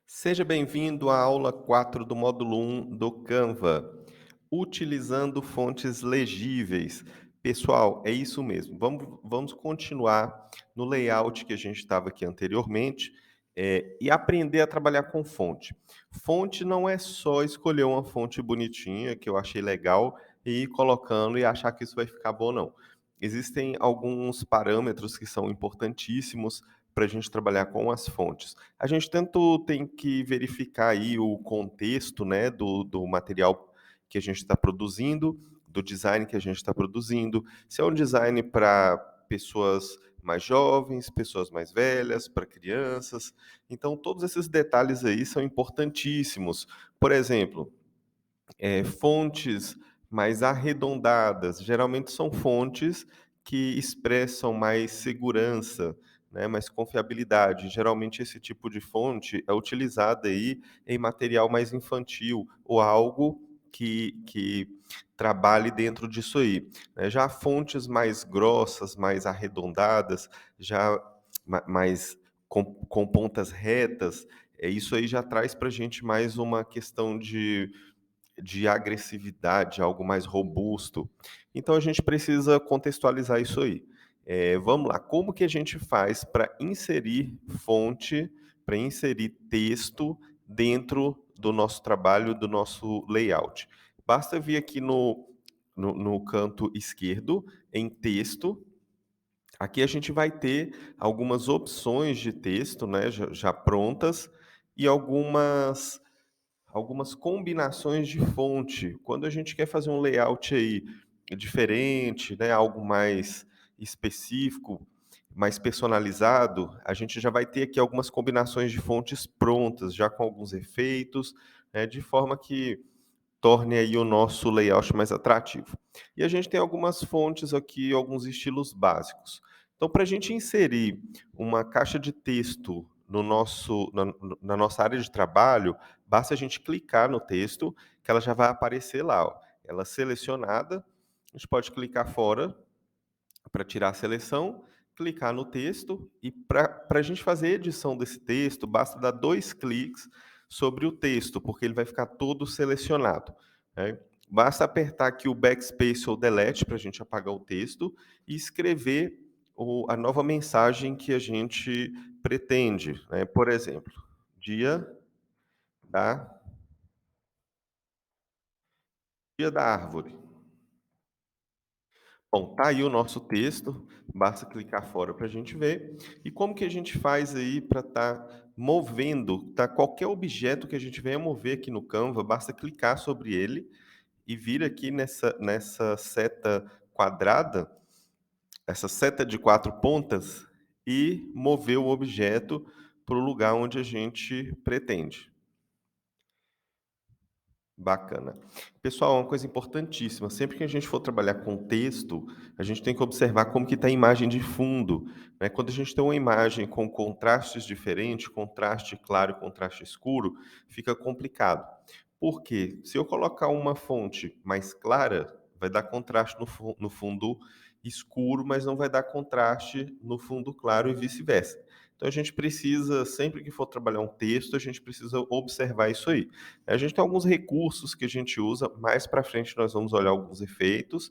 Seja bem-vindo à aula 4 do módulo 1 do Canva, utilizando fontes legíveis. Pessoal, é isso mesmo. Vamos continuar no layout que a gente estava aqui anteriormente, e aprender a trabalhar com fonte. Fonte não é só escolher uma fonte bonitinha, que eu achei legal, e ir colocando e achar que isso vai ficar bom, não. Existem alguns parâmetros que são importantíssimos para a gente trabalhar com as fontes. A gente tanto tem que verificar aí o contexto, né, do material que a gente está produzindo, do design que a gente está produzindo, se é um design para pessoas mais jovens, pessoas mais velhas, para crianças. Então, todos esses detalhes aí são importantíssimos. Por exemplo, fontes mais arredondadas, geralmente são fontes que expressam mais segurança, né, mais confiabilidade. Geralmente esse tipo de fonte é utilizada aí em material mais infantil ou algo que trabalhe dentro disso aí, né. Já fontes mais grossas, mais arredondadas, já mais com pontas retas, isso aí já traz para a gente mais uma questão de agressividade, algo mais robusto. Então a gente precisa contextualizar isso aí. Vamos lá, como que a gente faz para inserir fonte, para inserir texto dentro do nosso trabalho, do nosso layout? Basta vir aqui no canto esquerdo, em texto. Aqui a gente vai ter algumas opções de texto, né, já prontas, e algumas combinações de fonte. Quando a gente quer fazer um layout aí diferente, né, algo mais específico, mais personalizado, a gente já vai ter aqui algumas combinações de fontes prontas, já com alguns efeitos, né, de forma que torne aí o nosso layout mais atrativo. E a gente tem algumas fontes aqui, alguns estilos básicos. Então, para a gente inserir uma caixa de texto no na nossa área de trabalho, basta a gente clicar no texto, que ela já vai aparecer lá. Ó. Ela selecionada, a gente pode clicar fora para tirar a seleção, clicar no texto e para a gente fazer a edição desse texto, basta dar 2 cliques sobre o texto, porque ele vai ficar todo selecionado, né. Basta apertar aqui o backspace ou delete para a gente apagar o texto e escrever a nova mensagem que a gente pretende, né. Por exemplo, dia da dia da árvore. Bom, tá aí o nosso texto, basta clicar fora para a gente ver. E como que a gente faz aí para estar movendo, tá? Qualquer objeto que a gente venha mover aqui no Canva, basta clicar sobre ele e vir aqui nessa seta quadrada, essa seta de 4 pontas, e mover o objeto para o lugar onde a gente pretende. Bacana. Pessoal, uma coisa importantíssima, sempre que a gente for trabalhar com texto, a gente tem que observar como que está a imagem de fundo, né? Quando a gente tem uma imagem com contrastes diferentes, contraste claro e contraste escuro, fica complicado. Por quê? Se eu colocar uma fonte mais clara, vai dar contraste no fundo escuro, mas não vai dar contraste no fundo claro e vice-versa. Então a gente precisa, sempre que for trabalhar um texto, a gente precisa observar isso aí. A gente tem alguns recursos que a gente usa, mais para frente nós vamos olhar alguns efeitos,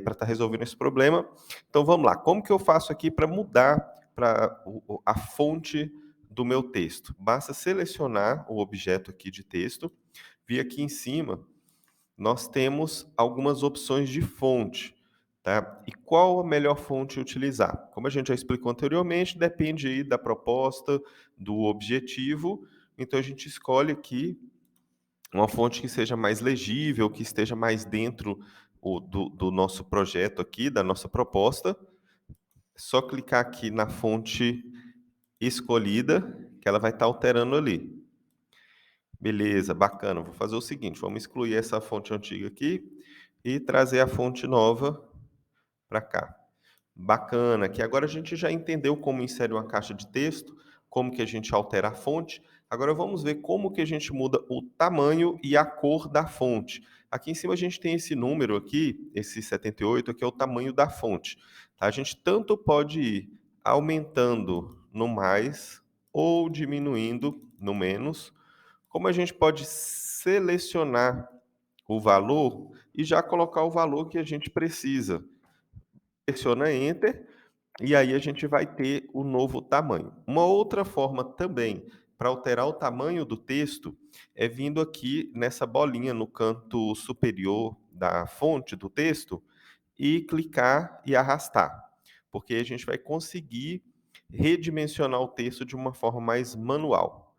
para estar resolvendo esse problema. Então vamos lá, como que eu faço aqui para mudar para a fonte do meu texto? Basta selecionar o objeto aqui de texto, vir aqui em cima, nós temos algumas opções de fonte, tá? E qual a melhor fonte utilizar? Como a gente já explicou anteriormente, depende aí da proposta, do objetivo, então a gente escolhe aqui uma fonte que seja mais legível, que esteja mais dentro do nosso projeto aqui, da nossa proposta. É só clicar aqui na fonte escolhida, que ela vai estar alterando ali. Beleza, bacana. Vou fazer o seguinte, vamos excluir essa fonte antiga aqui e trazer a fonte nova para cá. Bacana, que agora a gente já entendeu como insere uma caixa de texto, como que a gente altera a fonte. Agora vamos ver como que a gente muda o tamanho e a cor da fonte. Aqui em cima a gente tem esse número aqui, esse 78, que é o tamanho da fonte. Tá? A gente tanto pode ir aumentando no mais, ou diminuindo no menos, como a gente pode selecionar o valor e já colocar o valor que a gente precisa. Pressiona Enter e aí a gente vai ter o novo tamanho. Uma outra forma também para alterar o tamanho do texto é vindo aqui nessa bolinha no canto superior da fonte do texto e clicar e arrastar, porque a gente vai conseguir redimensionar o texto de uma forma mais manual.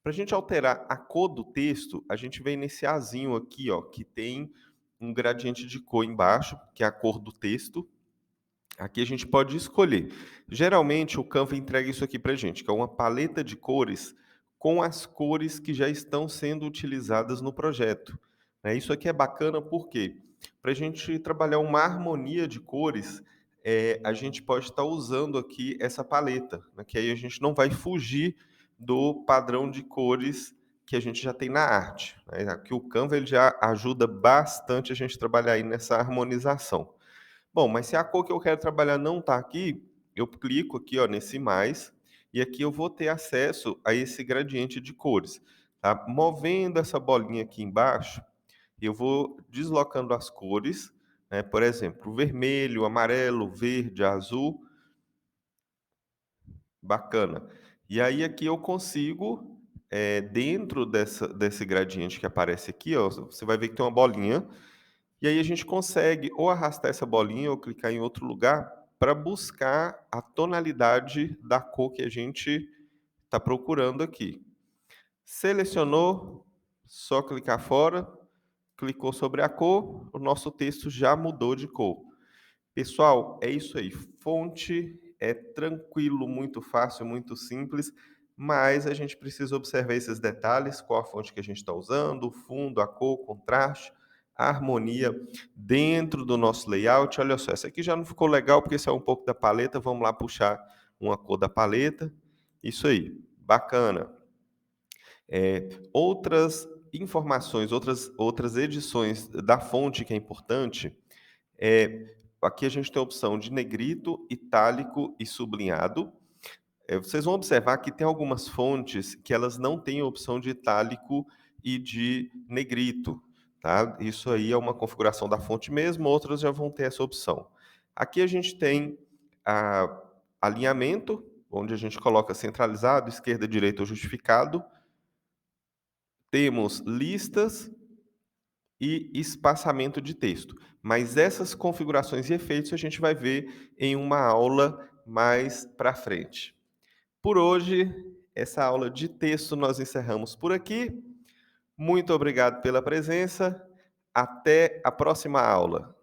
Para a gente alterar a cor do texto, a gente vem nesse azinho aqui, ó, que tem um gradiente de cor embaixo, que é a cor do texto. Aqui a gente pode escolher. Geralmente o Canva entrega isso aqui para a gente, que é uma paleta de cores com as cores que já estão sendo utilizadas no projeto. Né? Isso aqui é bacana porque para a gente trabalhar uma harmonia de cores, a gente pode estar usando aqui essa paleta, né? Que aí a gente não vai fugir do padrão de cores que a gente já tem na arte. Né? Aqui o Canva ele já ajuda bastante a gente trabalhar aí nessa harmonização. Bom, mas se a cor que eu quero trabalhar não está aqui, eu clico aqui, ó, nesse mais, e aqui eu vou ter acesso a esse gradiente de cores, tá? Movendo essa bolinha aqui embaixo, eu vou deslocando as cores, né? Por exemplo, vermelho, amarelo, verde, azul, bacana. E aí aqui eu consigo, dentro desse gradiente que aparece aqui, ó, você vai ver que tem uma bolinha. E aí a gente consegue ou arrastar essa bolinha ou clicar em outro lugar para buscar a tonalidade da cor que a gente está procurando aqui. Selecionou, só clicar fora, clicou sobre a cor, o nosso texto já mudou de cor. Pessoal, é isso aí. Fonte é tranquilo, muito fácil, muito simples, mas a gente precisa observar esses detalhes, qual a fonte que a gente está usando, o fundo, a cor, o contraste, a harmonia dentro do nosso layout. Olha só, essa aqui já não ficou legal porque isso é um pouco da paleta. Vamos lá puxar uma cor da paleta. Isso aí, bacana. Outras informações, outras edições da fonte que é importante aqui a gente tem a opção de negrito, itálico e sublinhado. Vocês vão observar que tem algumas fontes que elas não têm a opção de itálico e de negrito, tá? Isso aí é uma configuração da fonte mesmo, outras já vão ter essa opção. Aqui a gente tem alinhamento, onde a gente coloca centralizado, esquerda, direita ou justificado. Temos listas e espaçamento de texto. Mas essas configurações e efeitos a gente vai ver em uma aula mais para frente. Por hoje, essa aula de texto nós encerramos por aqui. Muito obrigado pela presença. Até a próxima aula.